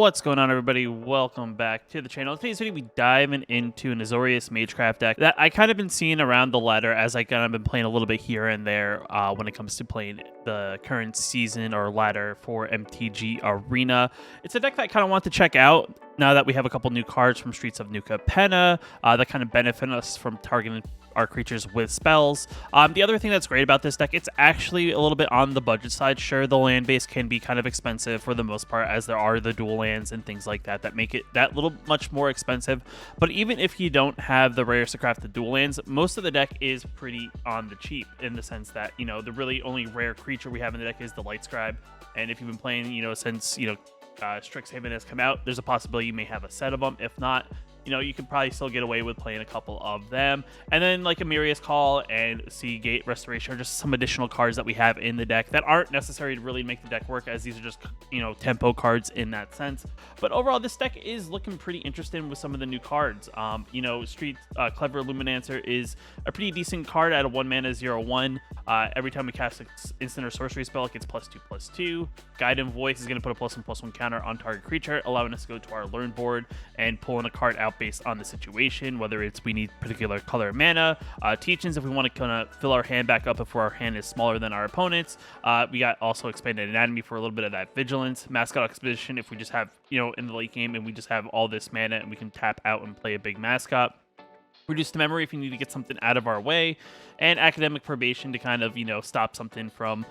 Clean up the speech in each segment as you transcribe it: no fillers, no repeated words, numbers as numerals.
What's going on, everybody? Welcome back to the channel. In today's video, we diving into an Azorius Magecraft deck that I kind of been seeing around the ladder as I kind of been playing a little bit here and there when it comes to playing the current season or ladder for MTG Arena. It's a deck that I kind of want to check out now that we have a couple new cards from Streets of Nuka Penna that kind of benefit us from targeting our creatures with spells. The other thing that's great about this deck, it's actually a little bit on the budget side. Sure, the land base can be kind of expensive for the most part, as there are the dual lands and things like that that make it that little much more expensive. But even if you don't have the rares to craft the dual lands, most of the deck is pretty on the cheap, in the sense that, you know, the really only rare creature we have in the deck is the Light Scribe. And if you've been playing, you know, since, you know, Strixhaven has come out, there's a possibility you may have a set of them. If not, you know, you could probably still get away with playing a couple of them. And then like Amiria's Call and Seagate Restoration are just some additional cards that we have in the deck that aren't necessary to really make the deck work, as these are just, you know, tempo cards in that sense. But overall, this deck is looking pretty interesting with some of the new cards. You know, Clever Luminancer is a pretty decent card at a 1 mana 0/1. Every time we cast an instant or sorcery spell, it gets +2/+2. Guiding Voice is going to put a +1/+1 counter on target creature, allowing us to go to our learn board and pulling a card out based on the situation, whether it's we need particular color of mana. Teachings, if we want to kind of fill our hand back up if our hand is smaller than our opponents. We got also Expanded Anatomy for a little bit of that vigilance. Mascot Expedition, if we just have, you know, in the late game and we just have all this mana and we can tap out and play a big mascot. Reduce the memory if you need to get something out of our way. And Academic Probation to kind of, you know, stop something from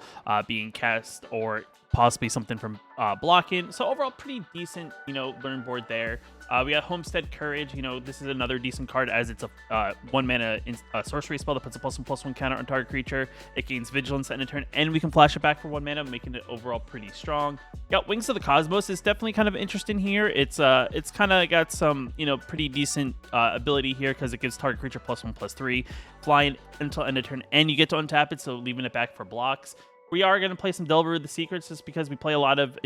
being cast, or possibly something from blocking. So overall, pretty decent, you know, learn board there. We got Homestead Courage. You know, this is another decent card, as it's a 1 mana sorcery spell that puts a +1/+1 counter on target creature. It gains vigilance at a turn, and we can flash it back for 1 mana, making it overall pretty strong. Got Wings of the Cosmos is definitely kind of interesting here. It's kind of got some, you know, pretty decent ability here, because it gives target creature +1/+3, flying until end of turn, and you get to untap it, so leaving it back for blocks. We are going to play some Delver of the Secrets, just because we play a lot of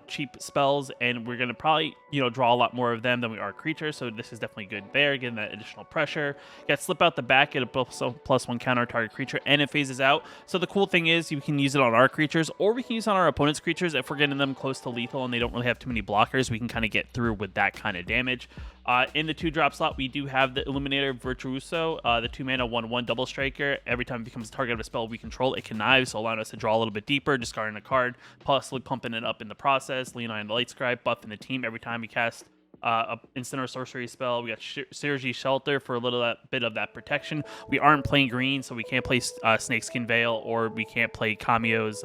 cheap spells, and we're going to probably, you know, draw a lot more of them than we are creatures, so this is definitely good there, getting that additional pressure. Got Slip Out the Back, get a +1 counter target creature, and it phases out. So the cool thing is you can use it on our creatures, or we can use it on our opponent's creatures. If we're getting them close to lethal and they don't really have too many blockers, we can kind of get through with that kind of damage. In the 2-drop slot, we do have the Illuminator Virtuoso, the 2 mana 1/1 double striker. Every time it becomes a target of a spell we control, it connives, so allowing us to draw a little bit deeper, discarding a card, possibly pumping it up in the process. Leonine the Light Scribe, buffing the team every time we cast a instant or sorcery spell. We got Sergi Shelter for a little bit of that protection. We aren't playing green, so we can't play Snakeskin Veil, or we can't play Cameo's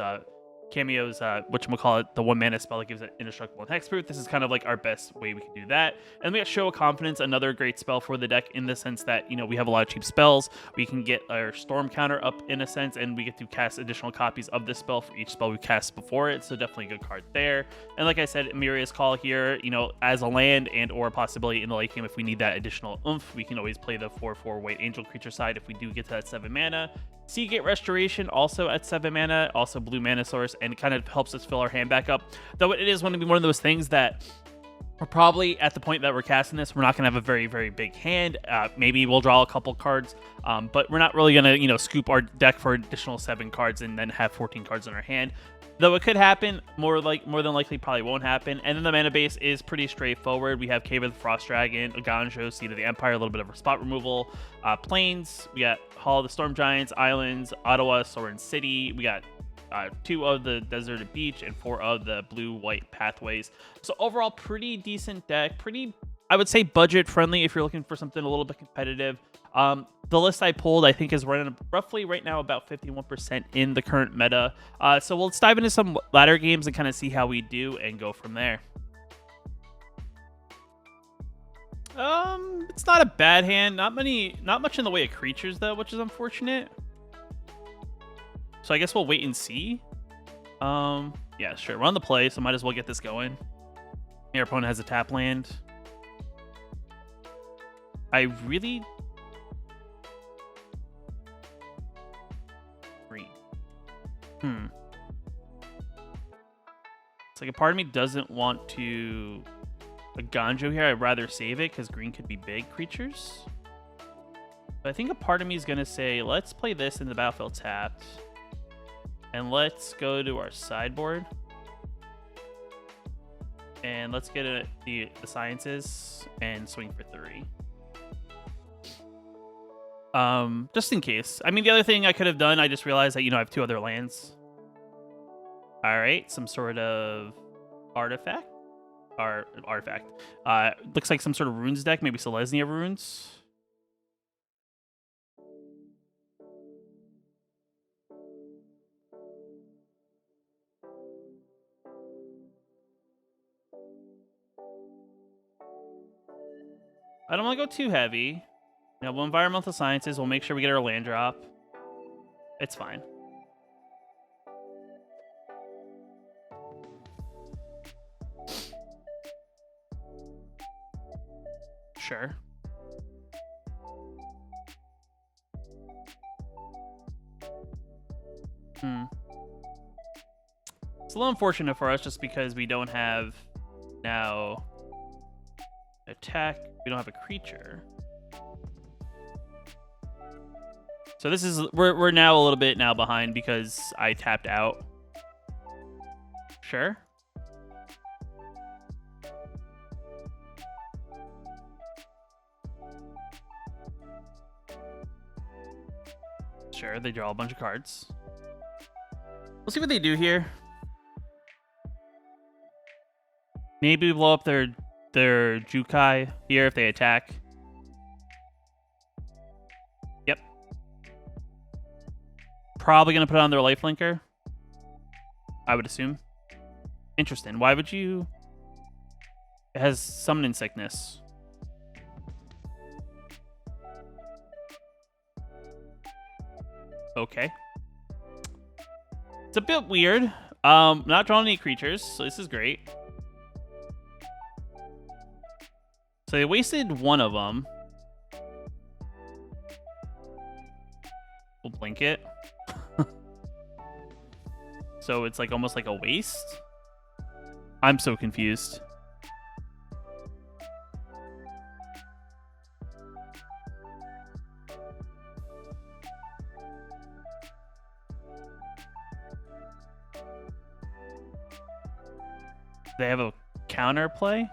whatchamacallit, the 1 mana spell that gives it indestructible and hexproof. This is kind of like our best way we can do that. And we got Show of Confidence, another great spell for the deck, in the sense that, you know, we have a lot of cheap spells. We can get our Storm counter up in a sense, and we get to cast additional copies of this spell for each spell we cast before it. So definitely a good card there. And like I said, Amiria's Call here, you know, as a land and or a possibility in the late game, if we need that additional oomph, we can always play the 4/4 white angel creature side if we do get to that 7 mana. Seagate Restoration, also at 7 mana, also blue mana source, and it kind of helps us fill our hand back up. Though it is going to be one of those things that we're probably, at the point that we're casting this, we're not going to have a very, very big hand. Maybe we'll draw a couple cards, but we're not really going to, you know, scoop our deck for additional 7 cards and then have 14 cards in our hand. Though it could happen, more than likely probably won't happen. And then the mana base is pretty straightforward. We have Cave of the Frost Dragon, Ganjo, Seed of the Empire, a little bit of spot removal. Plains, we got Hall of the Storm Giants, Islands, Ottawa, Sorin City. We got 2 of the Deserted Beach and 4 of the blue-white Pathways. So overall, pretty decent deck. Pretty, I would say, budget-friendly if you're looking for something a little bit competitive. The list I pulled, I think, is running roughly right now about 51% in the current meta. So let's dive into some ladder games and kind of see how we do and go from there. It's not a bad hand. Not much in the way of creatures, though, which is unfortunate. So I guess we'll wait and see. Yeah, sure. We're on the play, so might as well get this going. Your opponent has a tap land. I really... It's like a part of me doesn't want to a Ganjo here. I'd rather save it because green could be big creatures. But I think a part of me is going to say, let's play this in the battlefield tapped. And let's go to our sideboard. And let's get the sciences and swing for 3. Just in case. I mean, the other thing I could have done, I just realized that, I have 2 other lands. All right, some sort of artifact. Artifact. Looks like some sort of runes deck, maybe Selesnya runes. I don't want to go too heavy. We'll environmental sciences. We'll make sure we get our land drop. It's fine. Sure. It's a little unfortunate for us just because we don't have now attack. We don't have a creature. So this is we're now a little bit now behind because I tapped out. Sure. Sure, they draw a bunch of cards. We'll see what they do here. Maybe blow up their Jukai here if they attack. Yep. Probably gonna put on their lifelinker, I would assume. Interesting. Why would you? It has summoning sickness. Okay. It's a bit weird. Not drawing any creatures, so this is great. So they wasted one of them. We'll blink it. So it's like almost like a waste. I'm so confused. They have a counter play?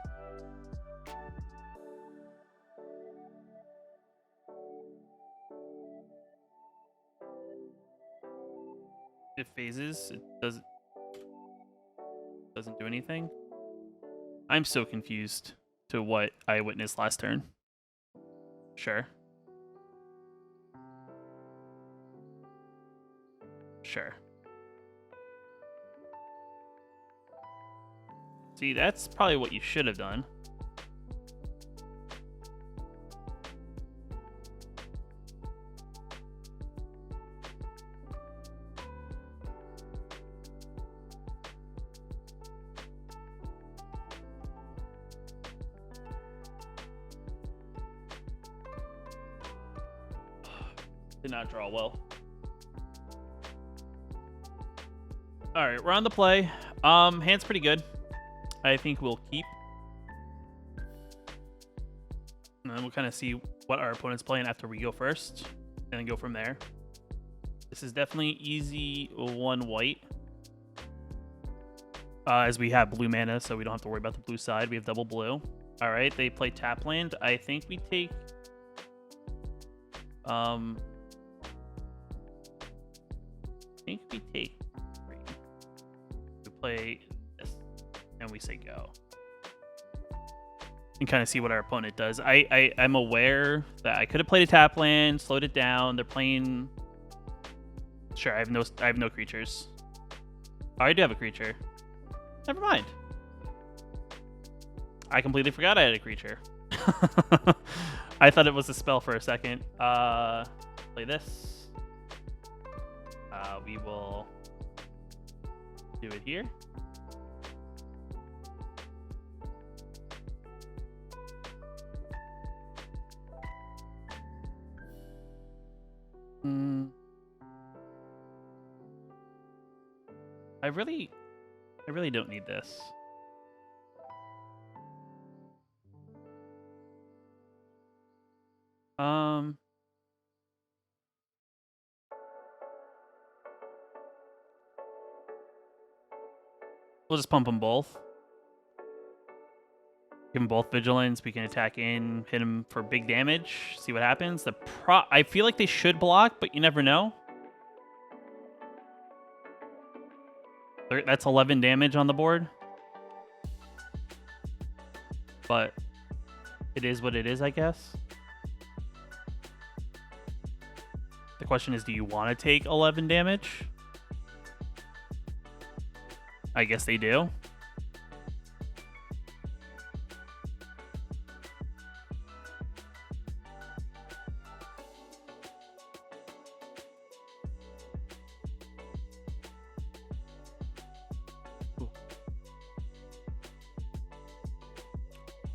It phases, it doesn't do anything. I'm so confused to what I witnessed last turn. Sure. Sure. See, that's probably what you should have done. Did not draw well. All right, we're on the play. Hand's pretty good. I think we'll keep. And then we'll kind of see what our opponent's playing after we go first. And then go from there. This is definitely easy 1 white. As we have blue mana, so we don't have to worry about the blue side. We have double blue. All right, they play tap land. I think we take... I think we take 3. We play this, and we say go. And kind of see what our opponent does. I'm aware that I could have played a tap land, slowed it down. They're playing. Sure, I have no creatures. Oh, I do have a creature. Never mind. I completely forgot I had a creature. I thought it was a spell for a second. Play this. We will do it here. I really don't need this. We'll just pump them both. Give him both vigilance. We can attack in, hit him for big damage. See what happens. I feel like they should block, but you never know. That's 11 damage on the board. But it is what it is, I guess. The question is, do you want to take 11 damage? I guess they do.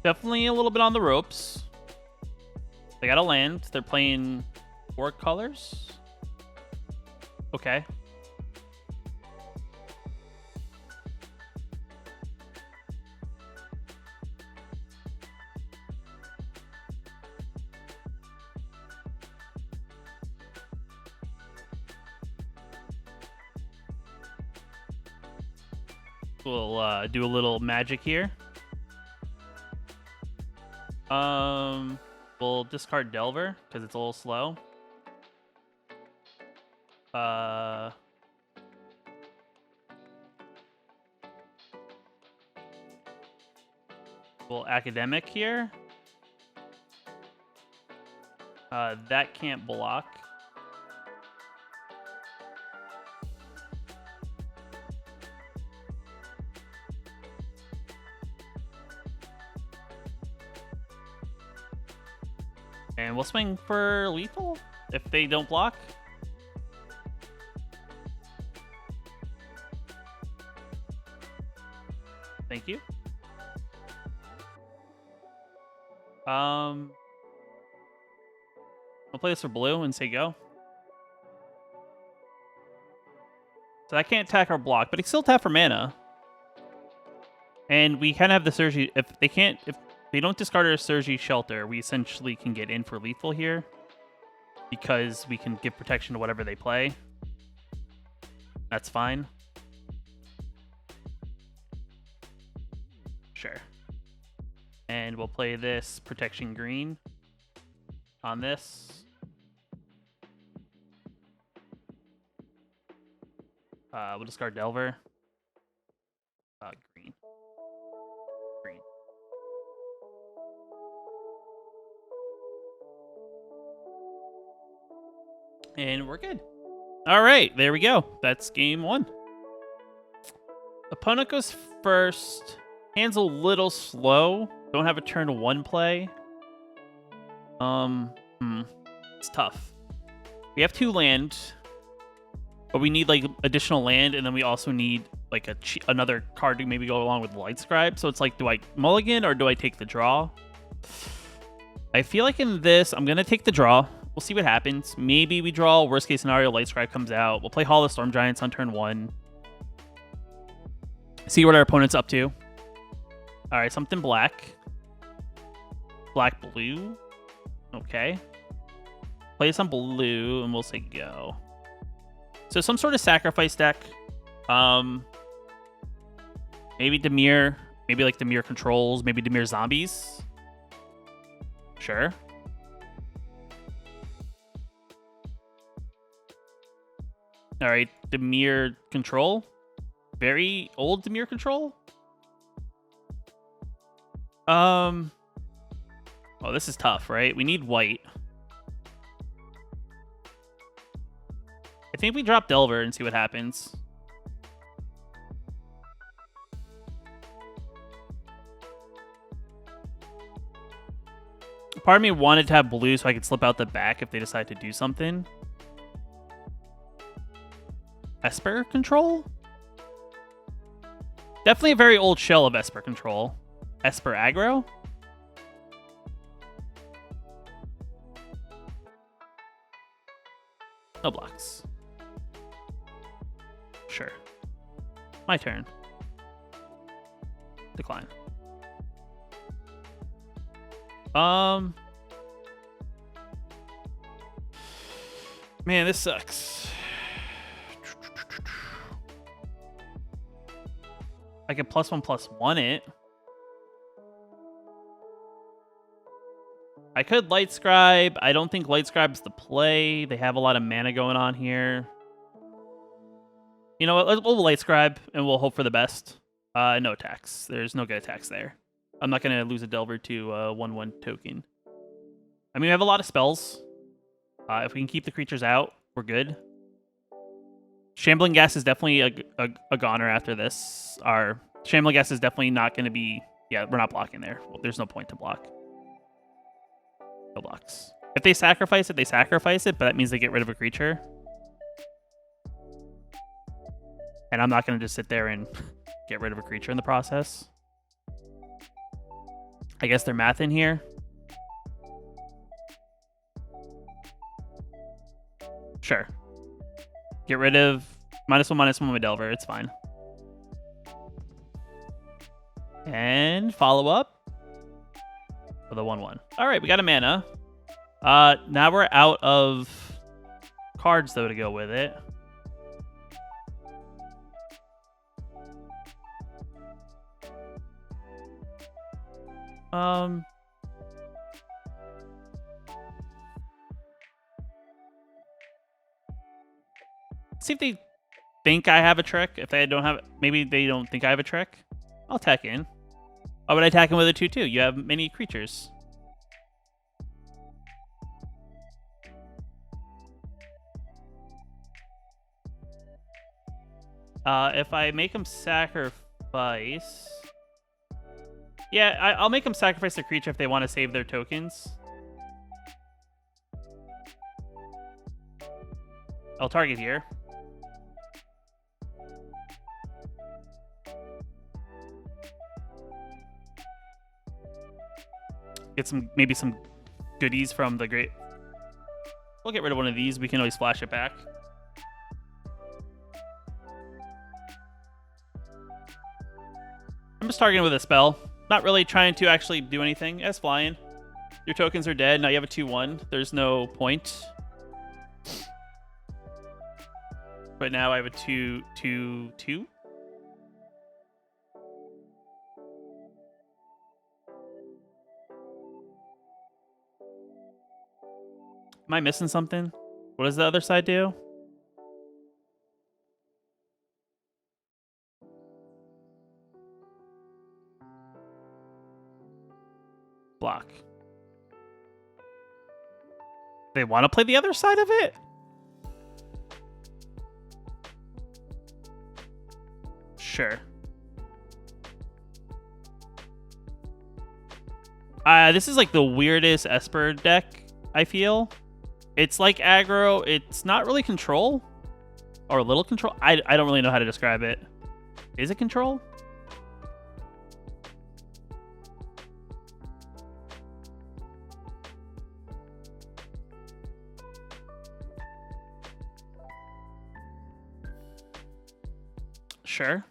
Definitely a little bit on the ropes. They got a land. They're playing 4 colors. Okay. We'll do a little magic here. We'll discard Delver because it's a little slow. We'll Academic here. That can't block. And we'll swing for lethal if they don't block. Thank you. I'll play this for blue and say go. So I can't attack or block, but he still tap for mana. And we kind of have the Surgy. If they don't discard our Surgy Shelter, we essentially can get in for lethal here because we can give protection to whatever they play. That's fine. Sure. And we'll play this protection green on this. We'll discard Delver. Green. Green. And we're good. All right, there we go. That's game 1. Opponent goes first. Hand's a little slow. Don't have a turn 1 play. It's tough. We have 2 land, but we need like additional land, and then we also need like another card to maybe go along with Light Scribe. So it's like, do I mulligan or do I take the draw? I feel like in this, I'm gonna take the draw. We'll see what happens. Maybe we draw. Worst case scenario, Light Scribe comes out. We'll play Hall of Storm Giants on turn 1. See what our opponent's up to. All right, something black. Black, blue. Okay. Play some blue, and we'll say go. So some sort of sacrifice deck. Maybe Dimir. Maybe like Dimir Controls. Maybe Dimir Zombies. Sure. All right, Dimir Control. Very old Dimir Control. Oh, this is tough, right? We need white. I think we drop Delver and see what happens. Part of me wanted to have blue so I could slip out the back if they decide to do something. Esper Control? Definitely a very old shell of Esper Control. Esper Aggro? No blocks. Sure. My turn. Decline. Man, this sucks. I could +1/+1 it. I could Light Scribe. I don't think Light Scribe's the play. They have a lot of mana going on here. You know what? We'll Light Scribe, and we'll hope for the best. No attacks. There's no good attacks there. I'm not going to lose a Delver to a 1/1 token. I mean, we have a lot of spells. If we can keep the creatures out, we're good. Shambling Gas is definitely a goner after this. Our Shambling Gas is definitely not going to be... Yeah, we're not blocking there. Well, there's no point to block. No blocks. If they sacrifice it, they sacrifice it, but that means they get rid of a creature. And I'm not going to just sit there and get rid of a creature in the process. I guess they're math in here. Sure. Get rid of -1/-1 with Delver. It's fine. And follow up with a 1/1. All right, we got a mana. Now we're out of cards, though, to go with it. See if they think I have a trick. If they don't have, maybe they don't think I have a trick. I'll attack in. Oh, but I attack in with a 2/2. You have many creatures. If I make them sacrifice... Yeah, I'll make them sacrifice a creature if they want to save their tokens. I'll target here. Get maybe some goodies from the great... We'll get rid of one of these. We can always flash it back. I'm just targeting with a spell. Not really trying to actually do anything. As flying. Your tokens are dead. Now you have a 2/1. There's no point. But now I have a 2/2/2. Am I missing something? What does the other side do? Block. They want to play the other side of it? Sure. This is like the weirdest Esper deck, I feel. It's like aggro. It's not really control. Or a little control. I don't really know how to describe it. Is it control? Sure.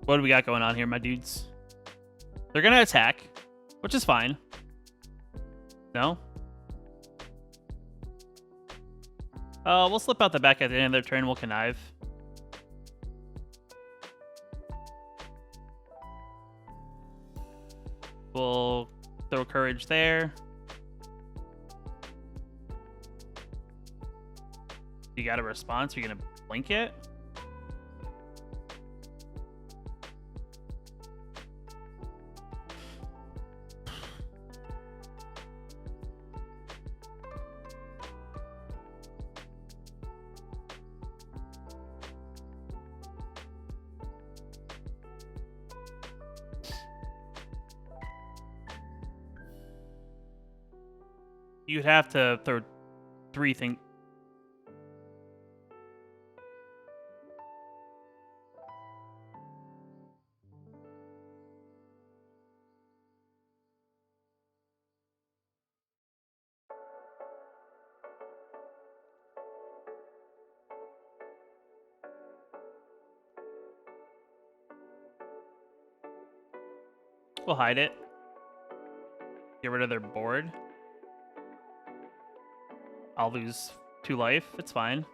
What do we got going on here, my dudes? They're going to attack, which is fine. No? We'll slip out the back at the end of their turn. We'll connive. We'll throw courage there. You got a response? You're going to blink it? You'd have to throw 3 things. We'll hide it. Get rid of their board. I'll lose 2 life. It's fine.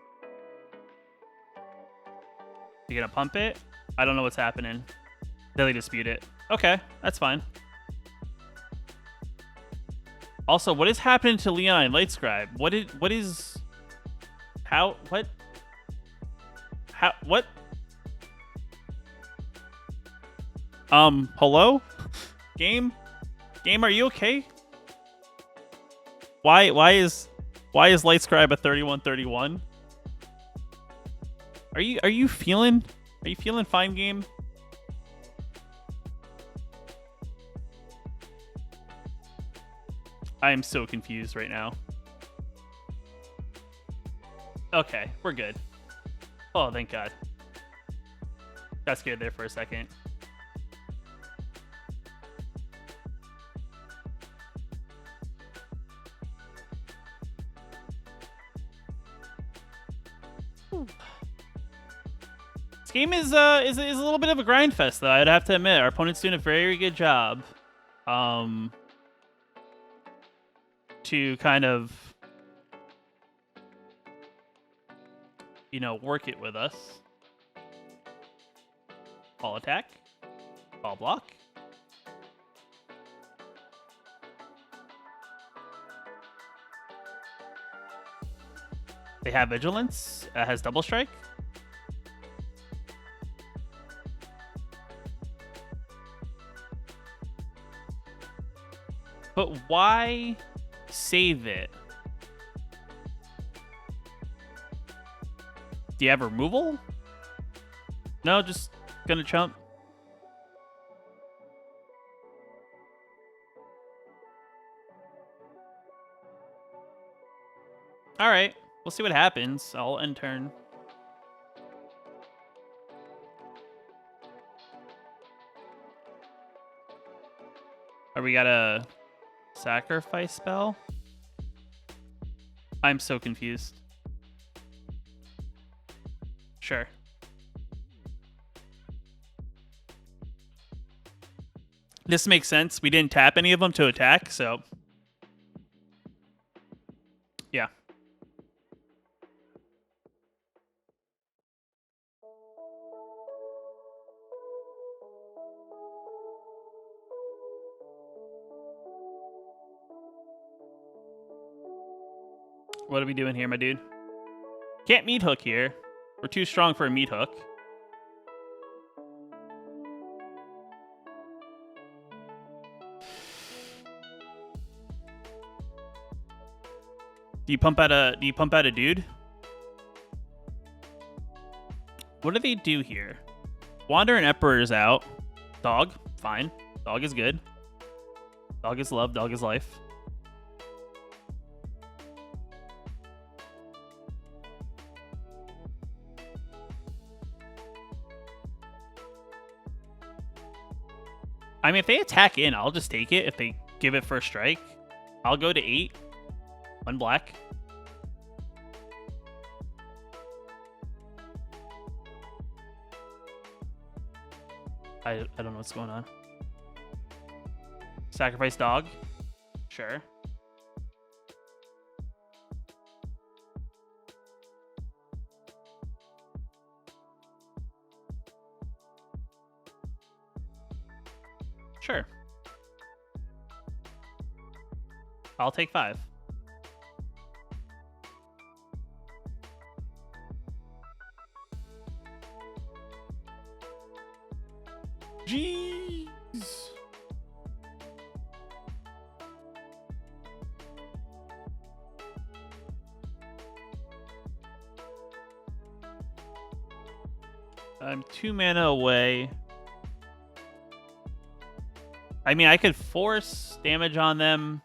You gonna pump it? I don't know what's happening. Daily dispute it. Okay, that's fine. Also, what is happening to Leon and Lightscribe? What is how what how what hello? Game, are you okay? Why is Lightscribe a 31-31? Are you feeling fine, game? I am so confused right now. Okay, we're good. Oh, thank God. Got scared there for a second. This game is a little bit of a grind fest, though. I'd have to admit, our opponent's doing a very good job, to kind of, you know, work it with us. Ball attack, ball block. They have vigilance. Has double strike. But why save it? Do you have removal? No, just gonna chump. All right, we'll see what happens. I'll end turn. Are we got a sacrifice spell? I'm so confused. Sure. This makes sense. We didn't tap any of them to attack, so yeah. What are we doing here, my dude? Can't meat hook here. We're too strong for a meat hook. Do you pump out a dude? What do they do here? Wander and Emperor is out. Dog, fine. Dog is good. Dog is love. Dog is life. I mean, if they attack in, I'll just take it. If they give it first strike, I'll go to 8. 1 black. I don't know what's going on. Sacrifice dog. Sure. Sure. I'll take 5. Jeez. I'm 2 mana away. I mean, I could force damage on them.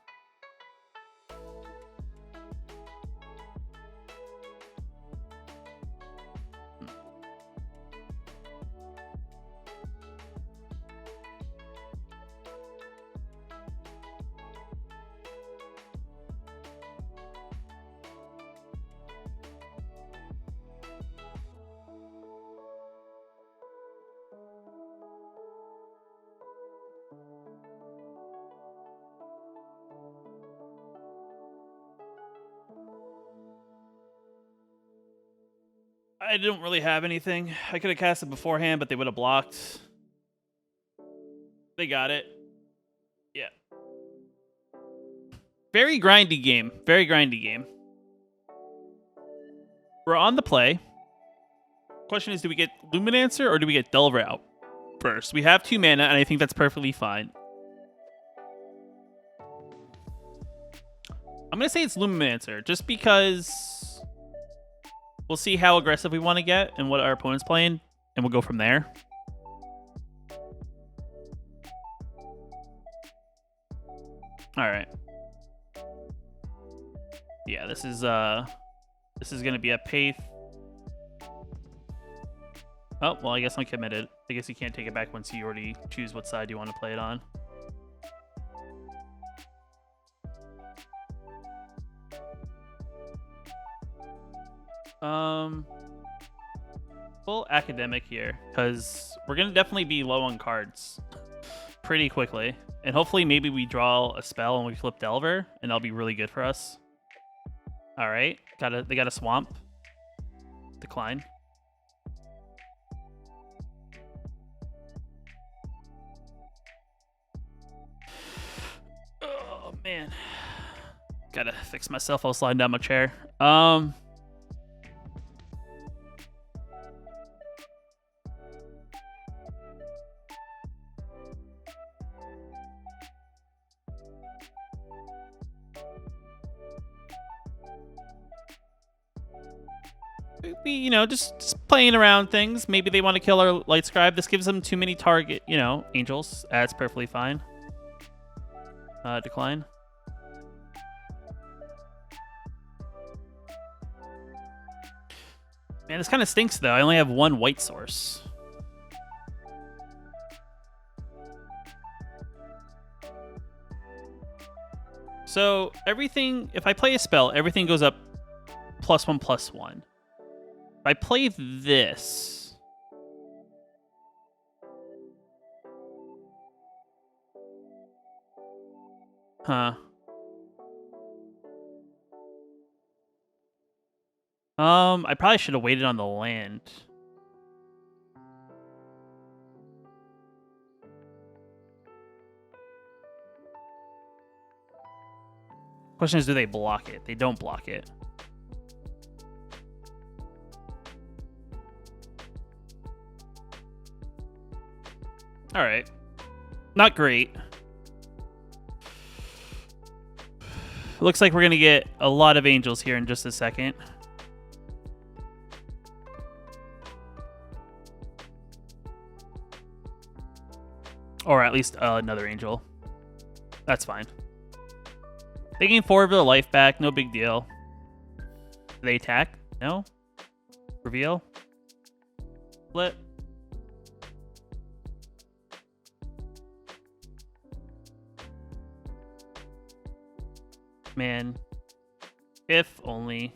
I don't really have anything. I could have cast it beforehand, but they would have blocked. They got it. Yeah. Very grindy game. Very grindy game. We're on the play. Question is, do we get Luminancer or do we get Delver out first? We have 2 mana, and I think that's perfectly fine. I'm going to say it's Luminancer, just because we'll see how aggressive we want to get and what our opponent's playing, and we'll go from there. All right. Yeah, this is going to be a Paith. Oh, well, I guess I'm committed. I guess you can't take it back once you already choose what side you want to play it on. Full academic here, because we're going to definitely be low on cards pretty quickly. And hopefully maybe we draw a spell and we flip Delver, and that'll be really good for us. All right. They got a Swamp. Decline. Oh, man. Gotta fix myself. I was sliding down my chair. You know, just playing around things. Maybe they want to kill our Light Scribe. This gives them too many target, you know, angels. That's perfectly fine. Decline. Man, this kind of stinks, though. I only have 1 white source. So, everything... If I play a spell, everything goes up +1/+1. If I play this... Huh. I probably should have waited on the land. Question is, do they block it? They don't block it. All right. Not great. Looks like we're going to get a lot of angels here in just a second. Or at least another angel. That's fine. They gain 4 of their life back. No big deal. Do they attack? No? Reveal? Flip? Man. If only.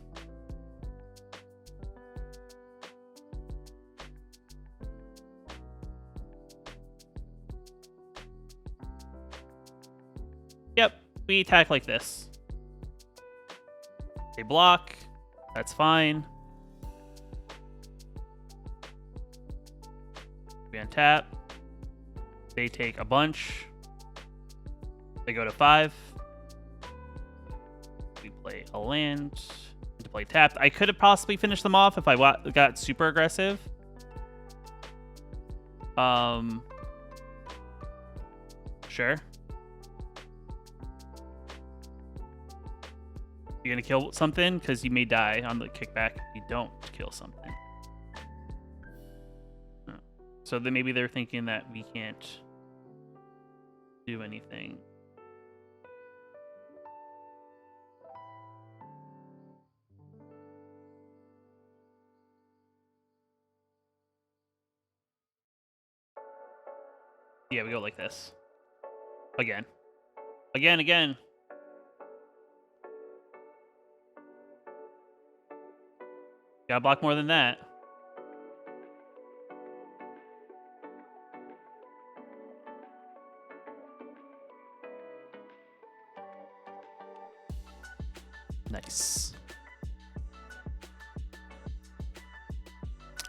Yep, we attack like this. They block. That's fine. We untap. They take a bunch. They go to 5. We play a land to play tapped. I could have possibly finished them off if I got super aggressive. Sure. You're gonna kill something because you may die on the kickback. You don't kill something. So then maybe they're thinking that we can't do anything. Yeah, we go like this. Again. Again. Gotta block more than that. Nice.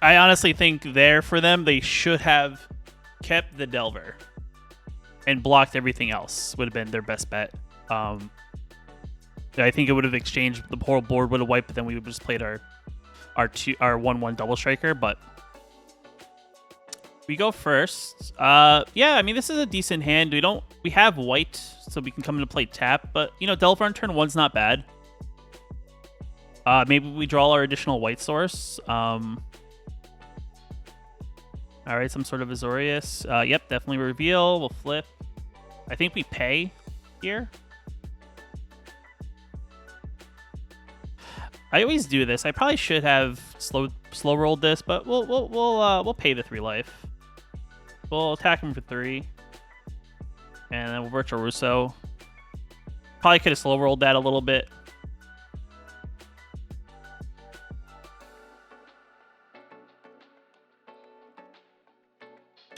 I honestly think there for them, they should have kept the Delver and blocked everything else. Would have been their best bet. I think it would have exchanged, the whole board would have wiped, but then we would have just played our 1/1 double striker. But we go first. Yeah, I mean, this is a decent hand. We have white, so we can come into play tap, but you know, Delver on turn 1's not bad. Maybe we draw our additional white source. All right, some sort of Azorius. Yep, definitely reveal. We'll flip. I think we pay here. I always do this. I probably should have slow rolled this, but we'll pay the 3 life. We'll attack him for 3, and then we'll Virtual Russo. Probably could have slow rolled that a little bit.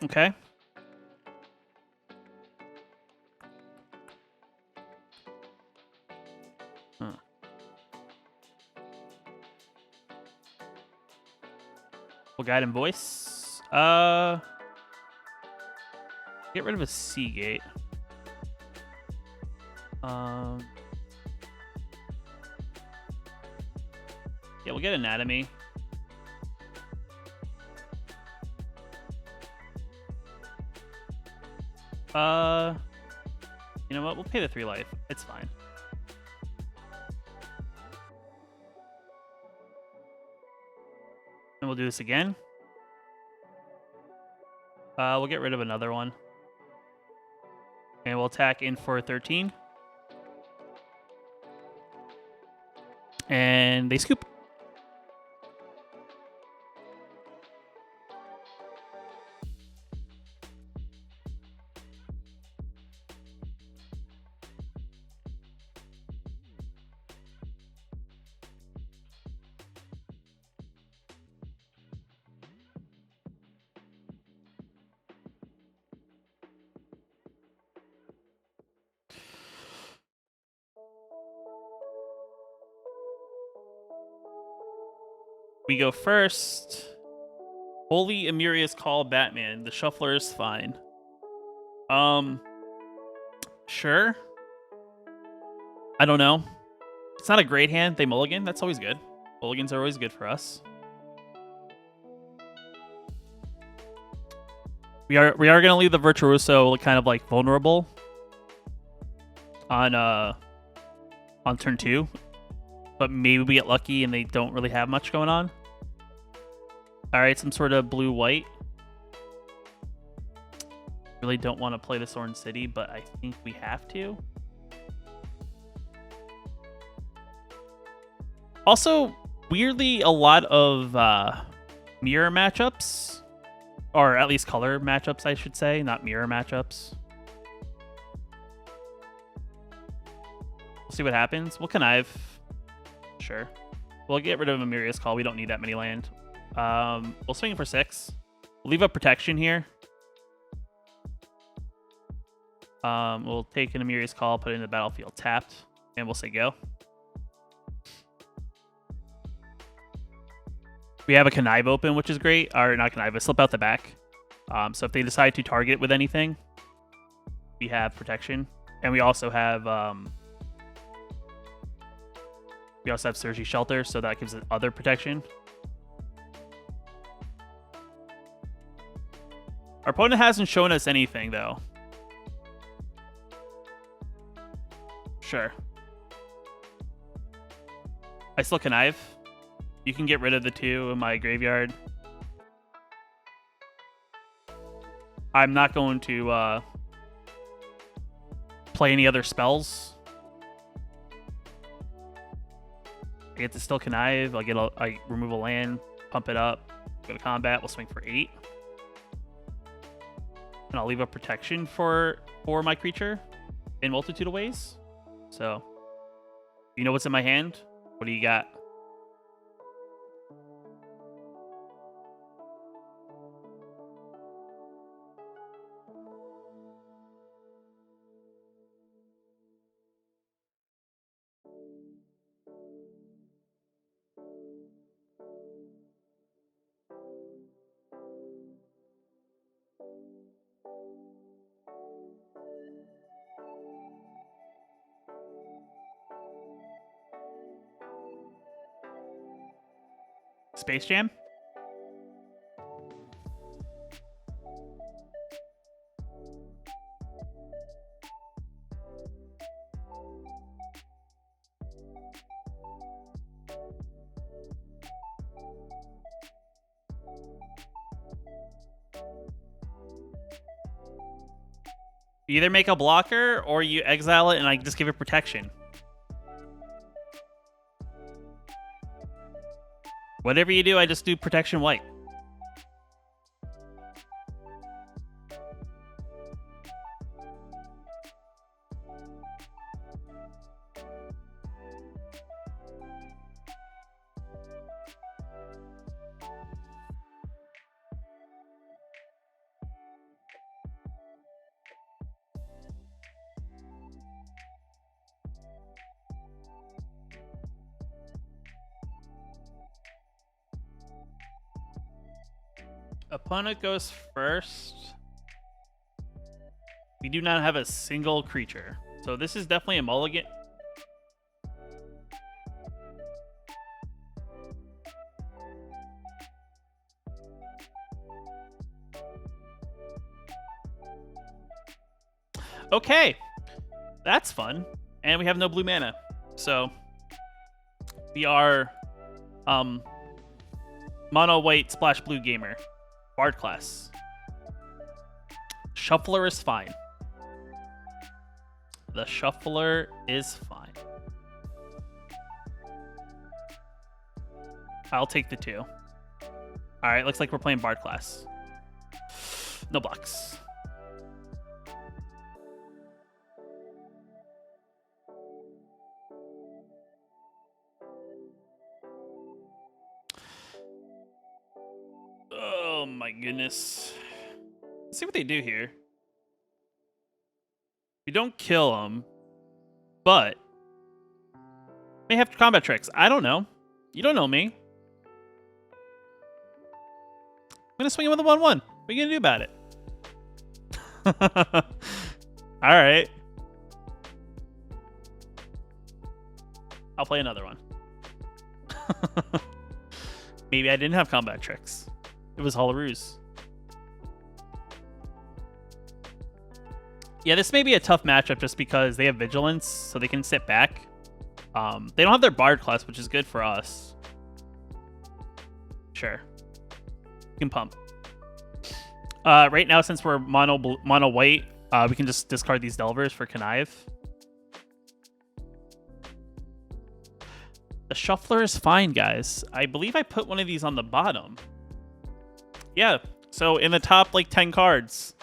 Okay. We'll Guide and Voice. Get rid of a Seagate. Yeah, we'll get Anatomy. You know what? We'll pay the 3 life. It's fine. And we'll do this again. We'll get rid of another one. And we'll attack in for 13. And they scoop. We go first. Holy Emerius Call Batman. The shuffler is fine. Sure. I don't know. It's not a great hand. They mulligan. That's always good. Mulligans are always good for us. We are gonna leave the Virtuoso kind of like vulnerable on turn 2. But maybe we get lucky and they don't really have much going on. Alright, some sort of blue-white. Really don't want to play this Orange City, but I think we have to. Also, weirdly, a lot of mirror matchups. Or at least color matchups, I should say. Not mirror matchups. We'll see what happens. We'll connive. Sure. We'll get rid of Emerius Call. We don't need that many land. We'll swing for 6. We'll leave up protection here. We'll take an Emerius Call, put it in the battlefield tapped, and we'll say go. We have a connive open, which is great. Or not connive, but slip out the back. So if they decide to target with anything, we have protection. And we also have Surgy Shelter, so that gives it other protection. Our opponent hasn't shown us anything, though. Sure. I still connive. You can get rid of the 2 in my graveyard. I'm not going to play any other spells. I get to still connive. I remove a land, pump it up, go to combat. We'll swing for 8. And I'll leave a protection for my creature in multitude of ways. So, you know what's in my hand? What do you got? Space Jam? You either make a blocker or you exile it and I just give it protection. Whatever you do, I just do protection white. Opponent goes first. We do not have a single creature. So this is definitely a mulligan. Okay. That's fun. And we have no blue mana. So we are mono white splash blue gamer. Bard class. Shuffler is fine. The Shuffler is fine. I'll take the 2. Alright, looks like we're playing Bard class. No blocks. Oh my goodness. Let's see what they do here. We don't kill them, but may have combat tricks. I don't know. You don't know me. I'm gonna swing him with a 1/1. What are you gonna do about it? All right. I'll play another one. Maybe I didn't have combat tricks. It was all a ruse. Yeah, this may be a tough matchup just because they have Vigilance, so they can sit back. They don't have their Bard class, which is good for us. Sure. You can pump. Right now, since we're mono white, we can just discard these Delvers for Connive. The Shuffler is fine, guys. I believe I put one of these on the bottom. Yeah, so in the top, like, 10 cards,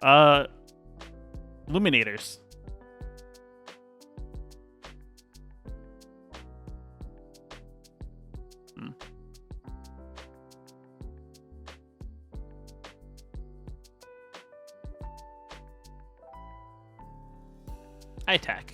Illuminators. I attack.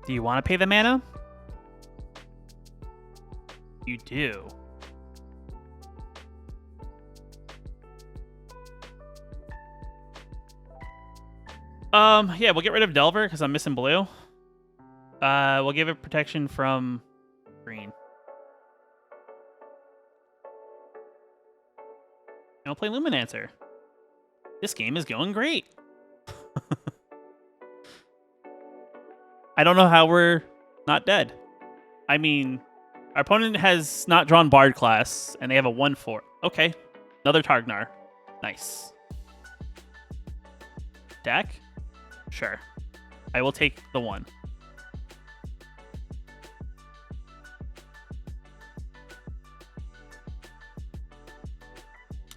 Do you want to pay the mana? You do. Yeah, we'll get rid of Delver because I'm missing blue. We'll give it protection from green. And I'll play Luminancer. This game is going great. I don't know how we're not dead. I mean, our opponent has not drawn Bard class, and they have a 1/4. Okay, another Targnar. Nice. Attack? Sure. I will take the 1.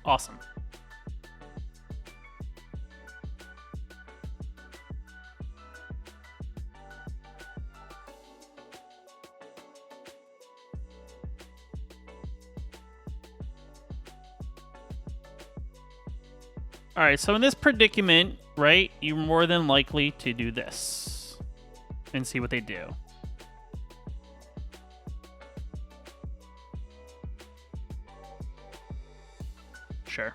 Awesome. All right, so in this predicament, right, you're more than likely to do this and see what they do. Sure.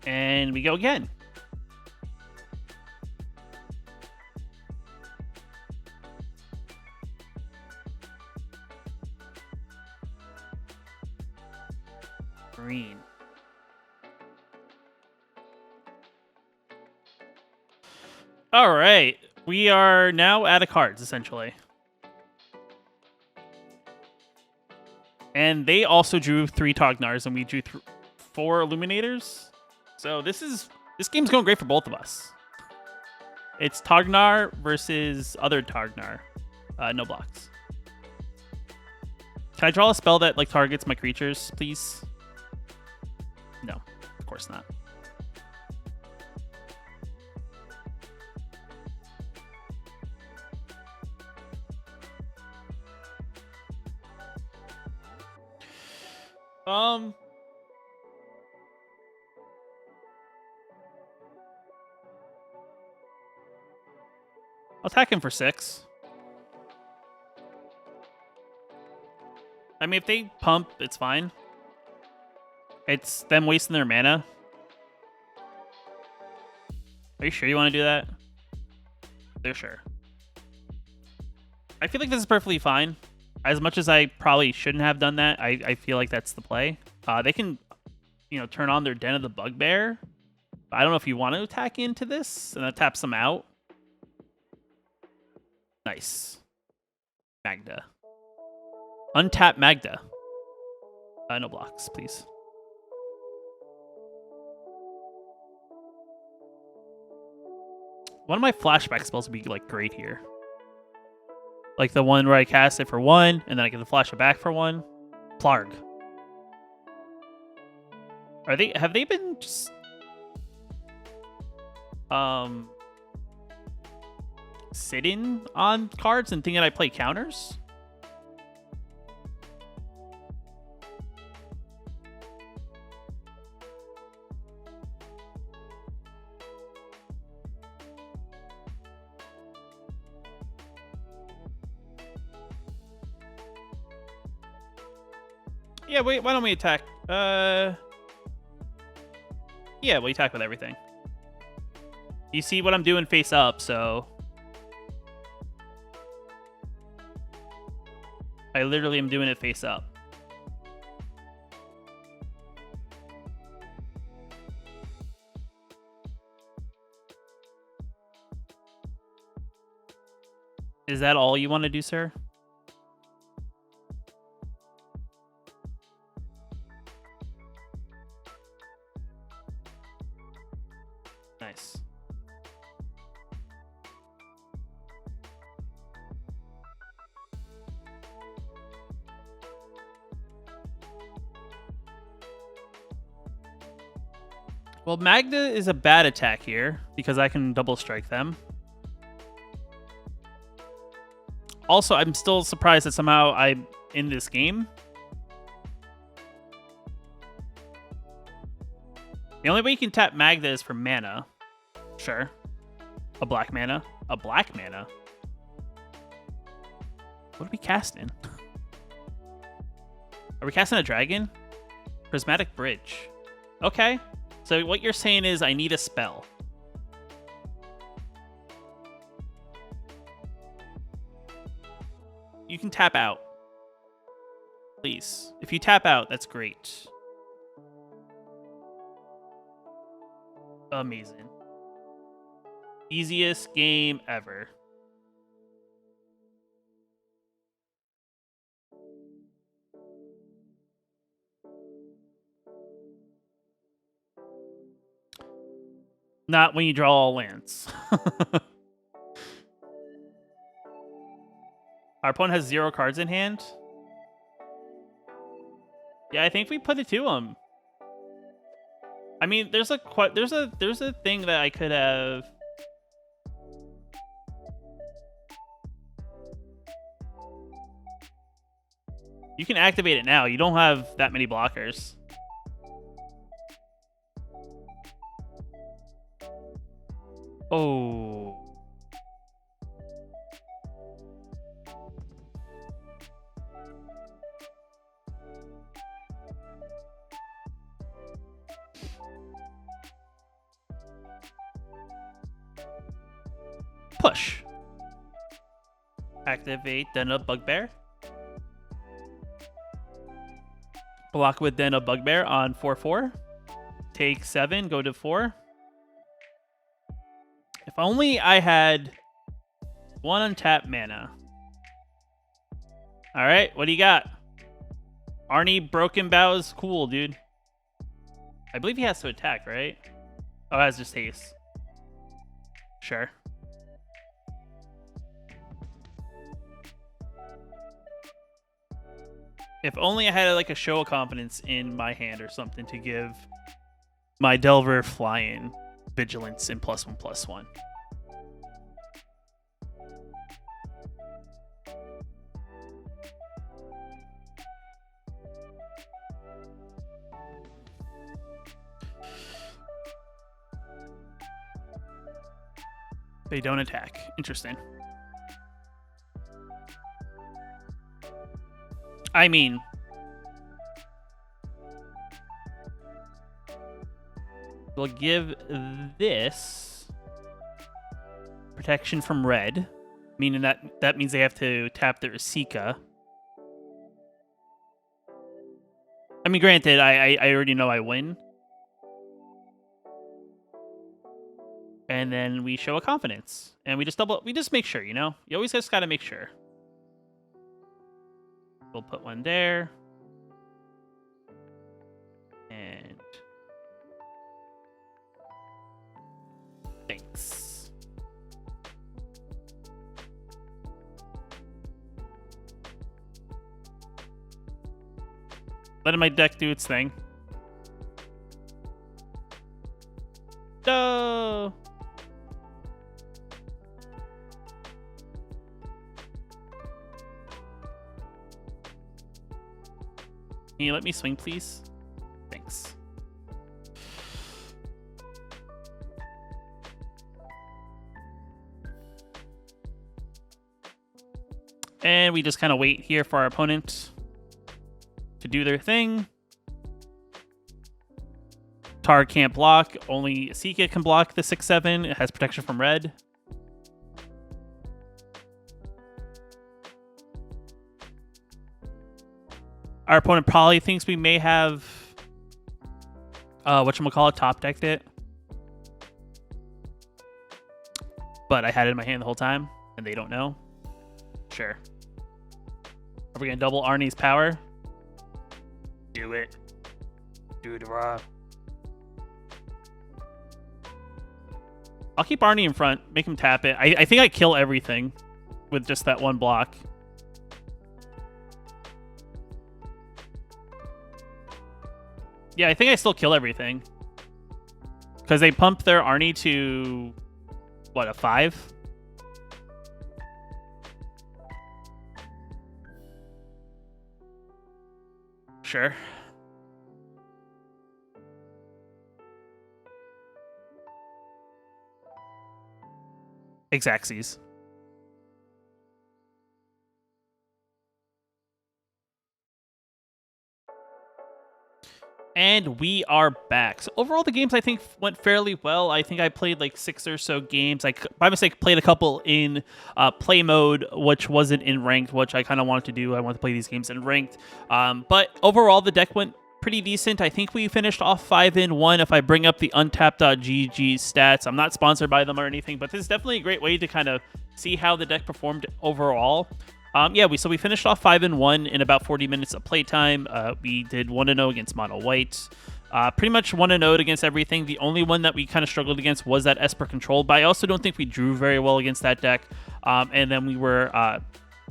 And we go again. Green. All right. We are now out of cards, essentially. And they also drew 3 Tognars, and we drew 4 Illuminators. So this game's going great for both of us. It's Tognar versus other Tognar. No blocks. Can I draw a spell that like targets my creatures, please? No, of course not. I'll attack him for 6. I mean, if they pump, it's fine. It's them wasting their mana. Are you sure you want to do that? They're sure. I feel like this is perfectly fine. As much as I probably shouldn't have done that, I feel like that's the play. They can, turn on their Den of the Bugbear. I don't know if you want to attack into this, and that taps them out. Nice. Magda. Untap Magda. No blocks, please. One of my flashback spells would be like great here. Like the one where I cast it for 1, and then I get to flash it back for 1. Plarg. Have they been just sitting on cards and thinking I play counters? Yeah, wait, why don't we attack? Yeah, we attack with everything. You see what I'm doing face up, so I literally am doing it face up. Is that all you want to do, sir? Nice. Well, Magda is a bad attack here because I can double strike them. Also, I'm still surprised that somehow I'm in this game. The only way you can tap Magda is for mana. Sure. A black mana. A black mana? What are we casting? Are we casting a dragon? Prismatic Bridge. Okay. So what you're saying is I need a spell. You can tap out. Please. If you tap out, that's great. Amazing. Easiest game ever. Not when you draw all lands. Our opponent has 0 cards in hand. Yeah, I think we put it to him. I mean, there's a thing that I could have. You can activate it now. You don't have that many blockers. Oh. Push. Activate Den of Bugbear. Block with Den of Bugbear on 4/4. Take 7, go to 4. If only I had 1 untapped mana. All right, what do you got? Arnie Broken Bow is cool, dude. I believe he has to attack, right? Oh, that's just haste. Sure. If only I had like a show of confidence in my hand or something to give my Delver fly-in vigilance and +1/+1. They don't attack. Interesting. I mean, we'll give this protection from red, meaning that means they have to tap their Sika. I mean, granted, I already know I win. And then we show a confidence, and we just make sure, you know? You always just gotta make sure. We'll put one there. And thanks. Letting my deck do its thing. No. Can you let me swing, please? Thanks. And we just kind of wait here for our opponent to do their thing. Tar can't block. Only Sika can block the 6/7. It has protection from red. Our opponent probably thinks we may have whatchamacallit, top decked it. But I had it in my hand the whole time, and they don't know. Sure. Are we gonna double Arnie's power? Do it. Do it, raw. I'll keep Arnie in front, make him tap it. I think I kill everything with just that one block. Yeah, I think I still kill everything. Because they pump their Arnie to, what, a 5? Sure. Exacxies. And we are back. So overall, the games I think went fairly well. I think I played like 6 or so games. I, by mistake, played a couple in play mode, which wasn't in ranked, which I kind of wanted to do. I wanted to play these games in ranked. But overall, the deck went pretty decent. I think we finished off 5-1 if I bring up the untapped.gg stats. I'm not sponsored by them or anything, but this is definitely a great way to kind of see how the deck performed overall. Yeah, we finished off 5-1 in about 40 minutes of playtime. We did 1-0 against Mono White. Pretty much 1-0 against everything. The only one that we kind of struggled against was that Esper Control, but I also don't think we drew very well against that deck. And then we were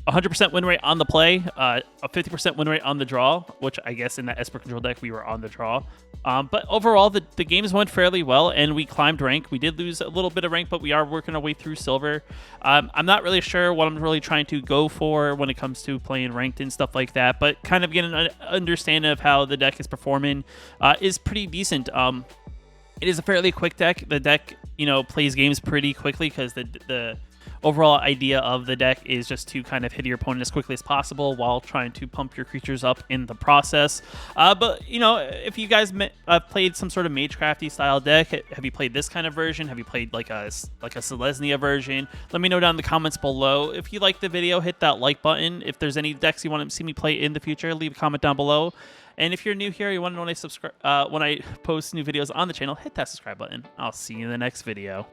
100% win rate on the play, a 50% win rate on the draw, which I guess in that Esper Control deck we were on the draw. But overall, the games went fairly well, and we climbed rank. We did lose a little bit of rank, but we are working our way through silver. I'm not really sure what I'm really trying to go for when it comes to playing ranked and stuff like that, but kind of getting an understanding of how the deck is performing is pretty decent. It is a fairly quick deck. The deck, plays games pretty quickly because the overall idea of the deck is just to kind of hit your opponent as quickly as possible while trying to pump your creatures up in the process. But, you know, if you guys played some sort of Magecrafty style deck, have you played this kind of version? Have you played like a Selesnya version? Let me know down in the comments below. If you like the video, hit that like button. If there's any decks you want to see me play in the future, leave a comment down below. And if you're new here, you want to know when I post new videos on the channel, hit that subscribe button. I'll see you in the next video.